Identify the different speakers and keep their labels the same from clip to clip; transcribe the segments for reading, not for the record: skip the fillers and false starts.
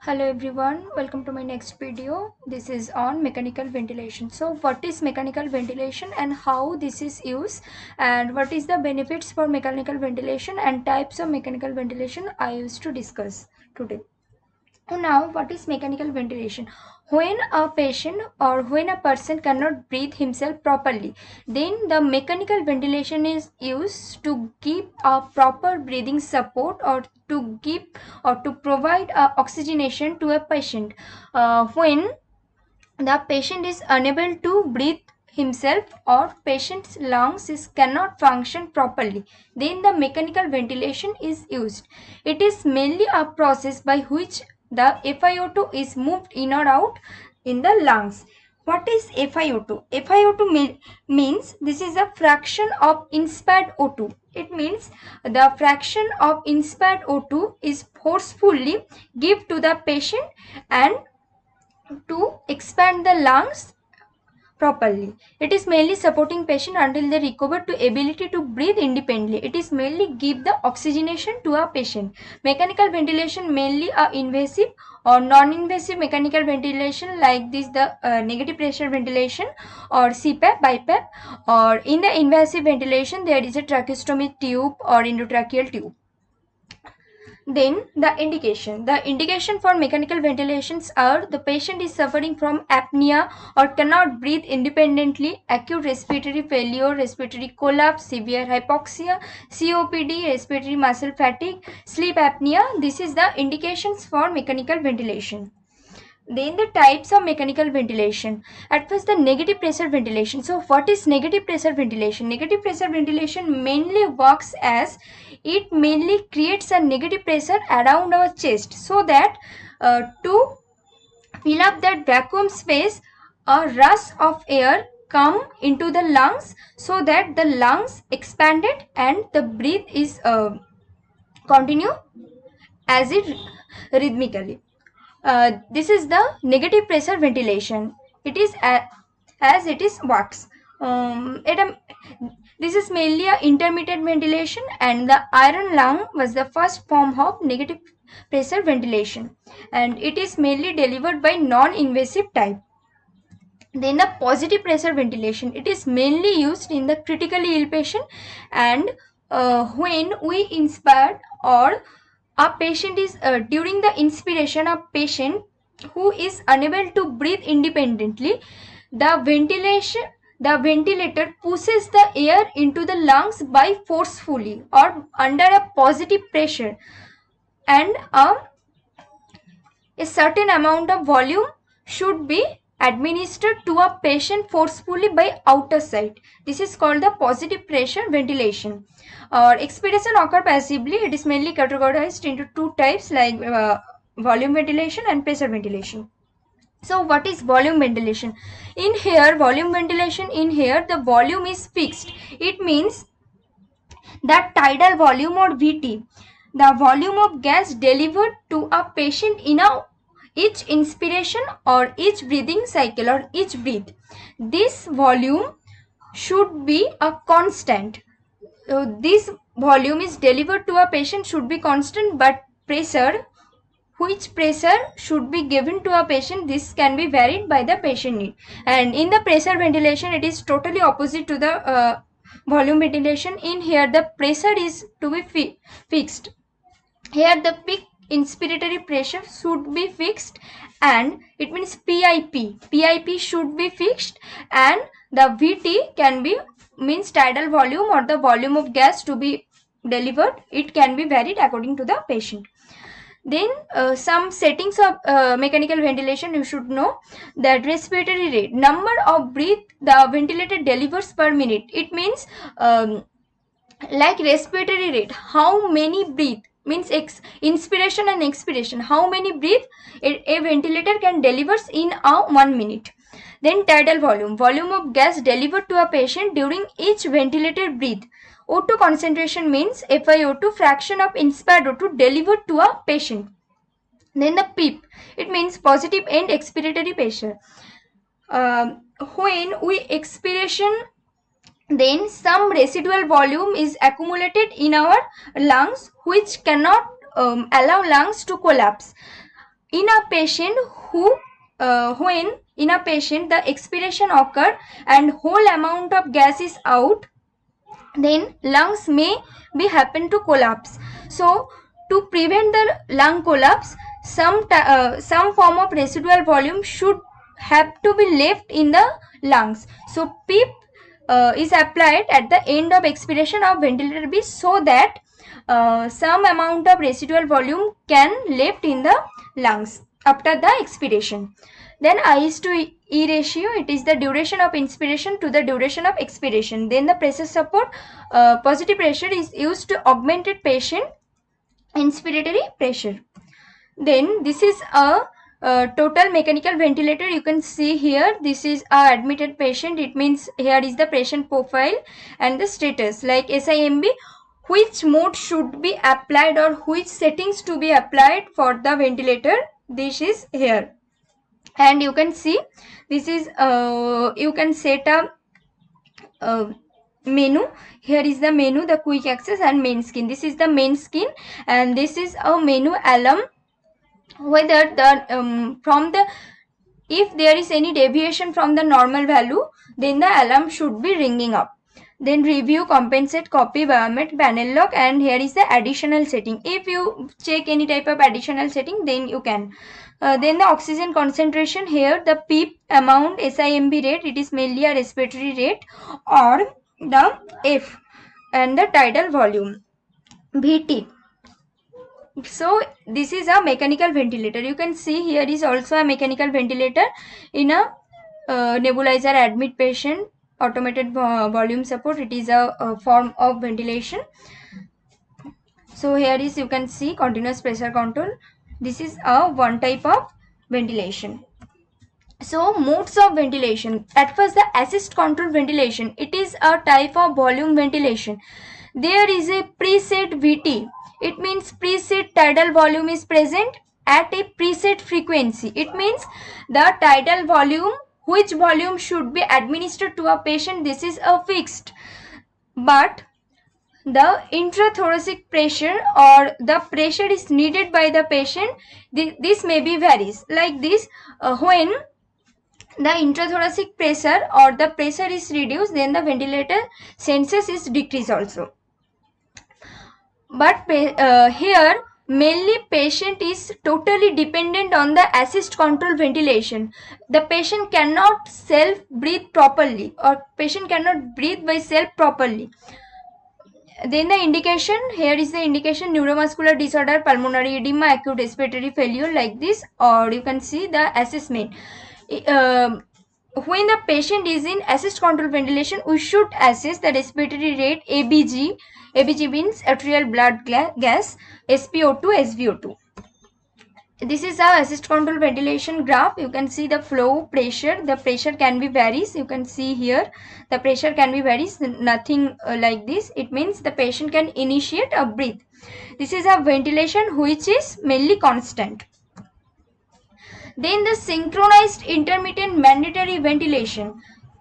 Speaker 1: Hello everyone, welcome to my next video. This is on mechanical ventilation. So what is mechanical ventilation and how this is used, and what is the benefits for mechanical ventilation and types of mechanical ventilation I used to discuss today. So now, what is mechanical ventilation? When a patient or when a person cannot breathe himself properly, then the mechanical ventilation is used to give a proper breathing support, or to give or to provide oxygenation to a patient. When the patient is unable to breathe himself or patient's lungs cannot function properly, then the mechanical ventilation is used. It is mainly a process by which the FiO2 is moved in or out in the lungs. What is FiO2? FiO2 means this is a fraction of inspired O2. It means the fraction of inspired O2 is forcefully give to the patient and to expand the lungs properly. It is mainly supporting patient until they recover to ability to breathe independently. It is mainly give the oxygenation to a patient. Mechanical ventilation mainly a invasive or non-invasive mechanical ventilation like this, the negative pressure ventilation or CPAP, BiPAP, or in the invasive ventilation there is a tracheostomy tube or endotracheal tube. Then the indication. The indication for mechanical ventilations are: the patient is suffering from apnea or cannot breathe independently, acute respiratory failure, respiratory collapse, severe hypoxia, COPD, respiratory muscle fatigue, sleep apnea. This is the indications for mechanical ventilation. Then the types of mechanical ventilation. At first, the negative pressure ventilation. So what is negative pressure ventilation? Negative pressure ventilation mainly works as it mainly creates a negative pressure around our chest, so that to fill up that vacuum space, a rush of air come into the lungs, so that the lungs expanded and the breath is continue as it rhythmically. This is the negative pressure ventilation. It is as it is works. This is mainly a intermittent ventilation, and the iron lung was the first form of negative pressure ventilation, and it is mainly delivered by non-invasive type. Then the positive pressure ventilation. It is mainly used in the critically ill patient, and when we inspire or a patient is during the inspiration, a patient who is unable to breathe independently, the ventilator pushes the air into the lungs by forcefully or under a positive pressure, and a certain amount of volume should be administered to a patient forcefully by outer side. This is called the positive pressure ventilation. Expiration occur passively. It is mainly categorized into two types, like volume ventilation and pressure ventilation. So what is volume ventilation? In here, volume ventilation, in here the volume is fixed. It means that tidal volume or VT, the volume of gas delivered to a patient in each inspiration or each breathing cycle or each breath. This volume should be a constant. This volume is delivered to a patient should be constant, but pressure, which pressure should be given to a patient, this can be varied by the patient need. And in the pressure ventilation, it is totally opposite to the volume ventilation. In here the pressure is to be fixed. Here the peak inspiratory pressure should be fixed, and it means PIP should be fixed, and the VT can be means tidal volume or the volume of gas to be delivered. It can be varied according to the patient. Then some settings of mechanical ventilation you should know: that respiratory rate, number of breath the ventilator delivers per minute. It means like respiratory rate, how many breath means inspiration and expiration, how many breath a ventilator can delivers in a 1 minute. Then tidal volume, volume of gas delivered to a patient during each ventilated breath. O2 concentration means FiO2, fraction of inspired O2 delivered to a patient. Then the PEEP, it means positive end expiratory pressure. When we expiration, then some residual volume is accumulated in our lungs, which cannot allow lungs to collapse. in a patient who when in a patient the expiration occur and whole amount of gas is out, then lungs may be happen to collapse. So to prevent the lung collapse, some form of residual volume should have to be left in the lungs. So PEEP is applied at the end of expiration of ventilator B, so that some amount of residual volume can left in the lungs after the expiration. Then I is to E ratio, it is the duration of inspiration to the duration of expiration. Then the pressure support, positive pressure is used to augment patient inspiratory pressure. Then this is a total mechanical ventilator. You can see here, this is a admitted patient. It means here is the patient profile and the status like SIMB, which mode should be applied or which settings to be applied for the ventilator. This is here, and you can see this is you can set a menu. Here is the menu, the quick access and main skin. This is the main skin, and this is a menu alarm whether the from the if there is any deviation from the normal value, then the alarm should be ringing up. Then review, compensate, copy, biomet, panel lock, and here is the additional setting. If you check any type of additional setting, then you can. Then the oxygen concentration, here the PEEP amount, SIMB rate, it is mainly a respiratory rate, or the F, and the tidal volume, VT. So this is a mechanical ventilator. You can see here is also a mechanical ventilator in a nebulizer admit patient, automated volume support. It is a form of ventilation. So here is, you can see continuous pressure control. This is a one type of ventilation. So modes of ventilation. At first, the assist control ventilation. It is a type of volume ventilation. There is a preset VT. It means preset tidal volume is present at a preset frequency. It means the tidal volume, which volume should be administered to a patient, this is a fixed. But the intrathoracic pressure or the pressure is needed by the patient, this may be varies. Like this, when the intrathoracic pressure or the pressure is reduced, then the ventilator census is decreased also. But here mainly patient is totally dependent on the assist control ventilation. The patient cannot self breathe properly, or patient cannot breathe by self properly. Then the indication, here is the indication: neuromuscular disorder, pulmonary edema, acute respiratory failure, like this. Or you can see the assessment. When the patient is in assist control ventilation, we should assess the respiratory rate, ABG. ABG means arterial blood gas, SpO2, SvO2. This is our assist control ventilation graph. You can see the flow, pressure. The pressure can be varies. You can see here the pressure can be varies. Nothing like this. It means the patient can initiate a breathe. This is a ventilation which is mainly constant. Then the synchronized intermittent mandatory ventilation,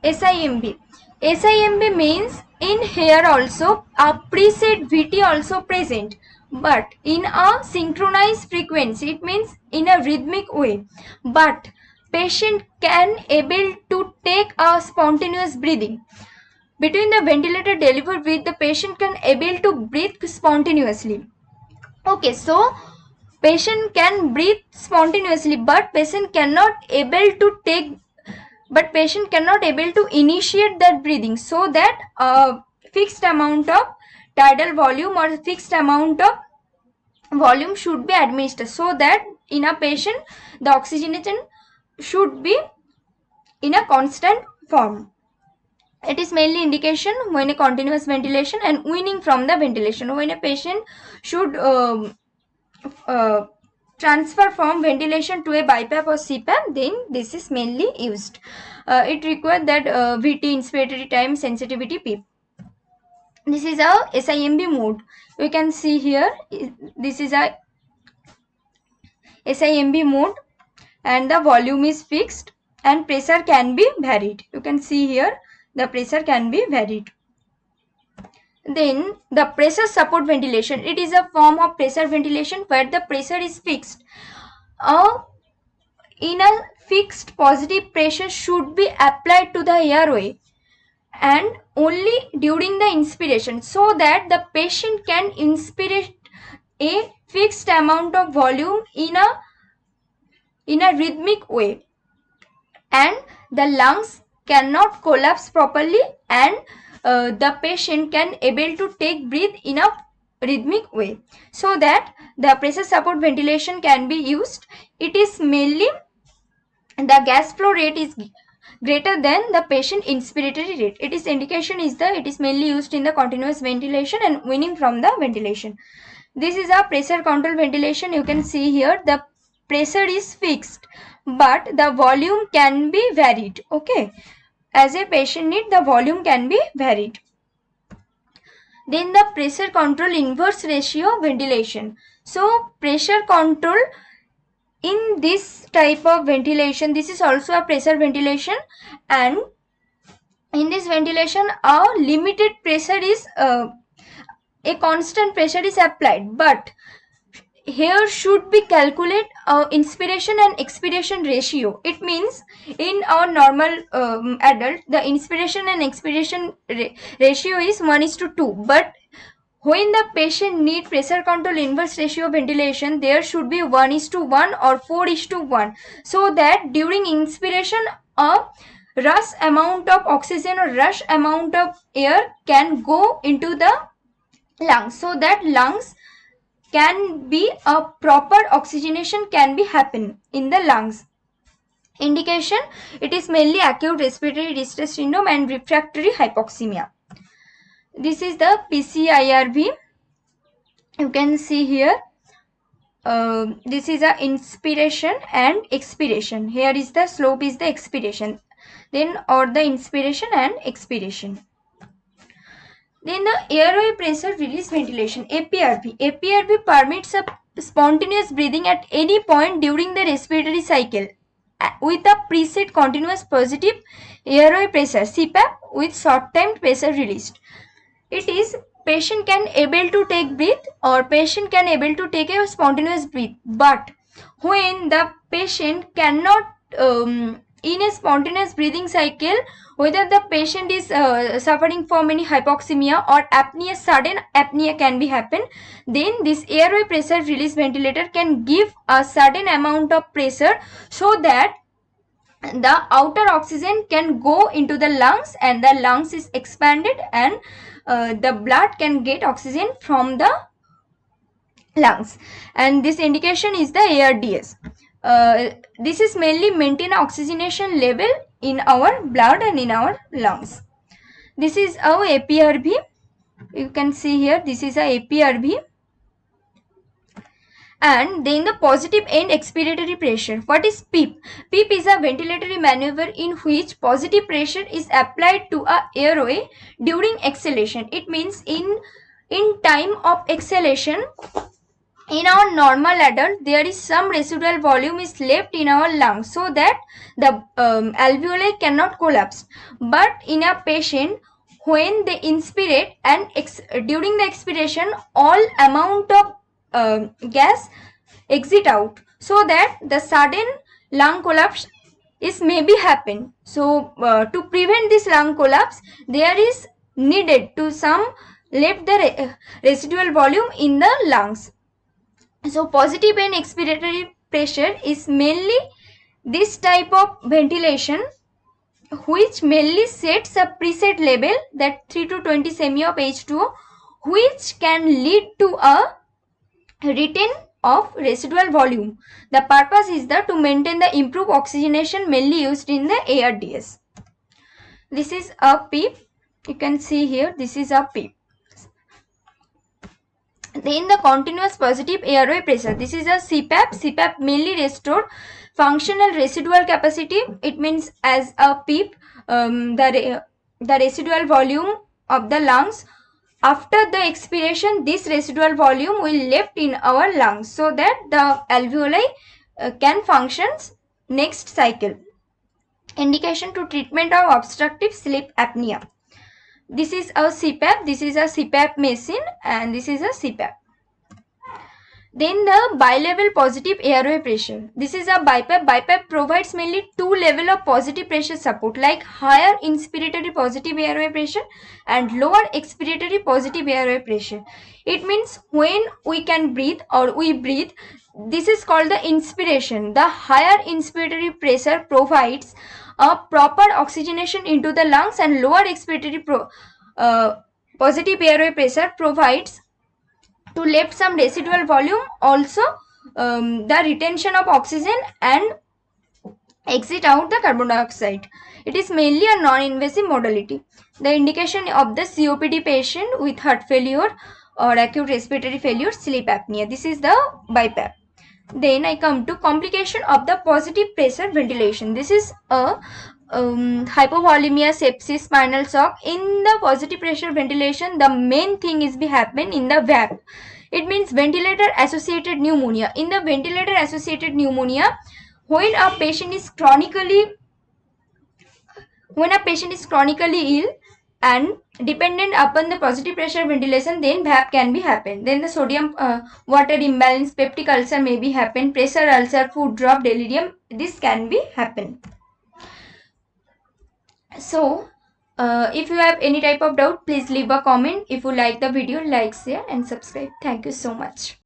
Speaker 1: SIMV. SIMV means in here also a preset VT also present, but in a synchronized frequency. It means in a rhythmic way, but patient can able to take a spontaneous breathing. Between the ventilator delivered breath, the patient can able to breathe spontaneously. Okay, so patient can breathe spontaneously, but patient cannot able to initiate that breathing, so that a fixed amount of tidal volume or fixed amount of volume should be administered, so that in a patient the oxygenation should be in a constant form. It is mainly indication when a continuous ventilation and weaning from the ventilation. When a patient should transfer from ventilation to a BiPAP or CPAP, then this is mainly used. It requires that VT, inspiratory time, sensitivity, PEEP. This is a SIMB mode. You can see here, this is a SIMB mode, and the volume is fixed and pressure can be varied. You can see here the pressure can be varied. Then the pressure support ventilation. It is a form of pressure ventilation where the pressure is fixed. in a fixed positive pressure should be applied to the airway and only during the inspiration, so that the patient can inspire a fixed amount of volume in a rhythmic way, and the lungs cannot collapse properly, and the patient can able to take breath in a rhythmic way, so that the pressure support ventilation can be used. It is mainly the gas flow rate is greater than the patient inspiratory rate. It is indication is it is mainly used in the continuous ventilation and weaning from the ventilation. This is a pressure control ventilation. You can see here the pressure is fixed, but the volume can be varied. Okay, as a patient need, the volume can be varied. Then the pressure control inverse ratio ventilation. So pressure control in this type of ventilation, this is also a pressure ventilation, and in this ventilation a limited pressure is a constant pressure is applied, but here should be calculate inspiration and expiration ratio. It means in our normal adult, the inspiration and expiration ratio is 1:2, but when the patient need pressure control inverse ratio ventilation, there should be 1:1 or 4:1, so that during inspiration a rush amount of oxygen or rush amount of air can go into the lungs, so that lungs can be a proper oxygenation can be happen in the lungs. Indication, it is mainly acute respiratory distress syndrome and refractory hypoxemia. This is the PCIRV. You can see here this is a inspiration and expiration. Here is the slope is the expiration, then or the inspiration and expiration. Then the airway pressure release ventilation, APRV. APRV permits a spontaneous breathing at any point during the respiratory cycle with a preset continuous positive airway pressure, CPAP, with short time pressure released. It is patient can able to take breath or patient can able to take a spontaneous breath, but when the patient cannot in a spontaneous breathing cycle, whether the patient is suffering from any hypoxemia or apnea, sudden apnea can be happen, then this airway pressure release ventilator can give a sudden amount of pressure, so that the outer oxygen can go into the lungs and the lungs is expanded, and the blood can get oxygen from the lungs, and this indication is the ARDS. This is mainly maintain oxygenation level in our blood and in our lungs. This is our APRV. You can see here this is a APRV. And then the positive end expiratory pressure. What is PEEP? PEEP is a ventilatory maneuver in which positive pressure is applied to a airway during exhalation. It means in time of exhalation, in our normal adult, there is some residual volume is left in our lungs, so that the alveoli cannot collapse. But in a patient, when they inspirate and during the expiration, all amount of gas exit out, so that the sudden lung collapse is maybe happen. So to prevent this lung collapse, there is needed to some left the residual volume in the lungs. So positive and expiratory pressure is mainly this type of ventilation, which mainly sets a preset level, that 3 to 20 semi of H2O, which can lead to a retain of residual volume. The purpose is that to maintain the improved oxygenation, mainly used in the ARDS. This is a PEEP. You can see here this is a PEEP. Then the continuous positive airway pressure. This is a CPAP. CPAP mainly restore functional residual capacity. It means as a PEEP, the residual volume of the lungs, after the expiration, this residual volume will left in our lungs, so that the alveoli can function next cycle. Indication to treatment of obstructive sleep apnea. This is a CPAP. This is a CPAP machine, and this is a CPAP. Then the bilevel positive airway pressure. This is a BiPAP. BiPAP provides mainly two level of positive pressure support, like higher inspiratory positive airway pressure and lower expiratory positive airway pressure. It means when we can breathe or we breathe, this is called the inspiration. The higher inspiratory pressure provides a proper oxygenation into the lungs, and lower expiratory positive airway pressure provides to left some residual volume, also the retention of oxygen and exit out the carbon dioxide. It is mainly a non-invasive modality. The indication of the COPD patient with heart failure or acute respiratory failure, sleep apnea. This is the BiPAP. Then I come to complication of the positive pressure ventilation. This is a hypovolemia, sepsis, spinal shock. In the positive pressure ventilation, the main thing is be happen in the VAP. It means ventilator associated pneumonia. In the ventilator associated pneumonia, when a patient is chronically ill and dependent upon the positive pressure ventilation, then VAP can be happen. Then the sodium water imbalance, peptic ulcer may be happen, pressure ulcer, food drop, delirium, this can be happen. So if you have any type of doubt, please leave a comment. If you like the video, like, share and subscribe. Thank you so much.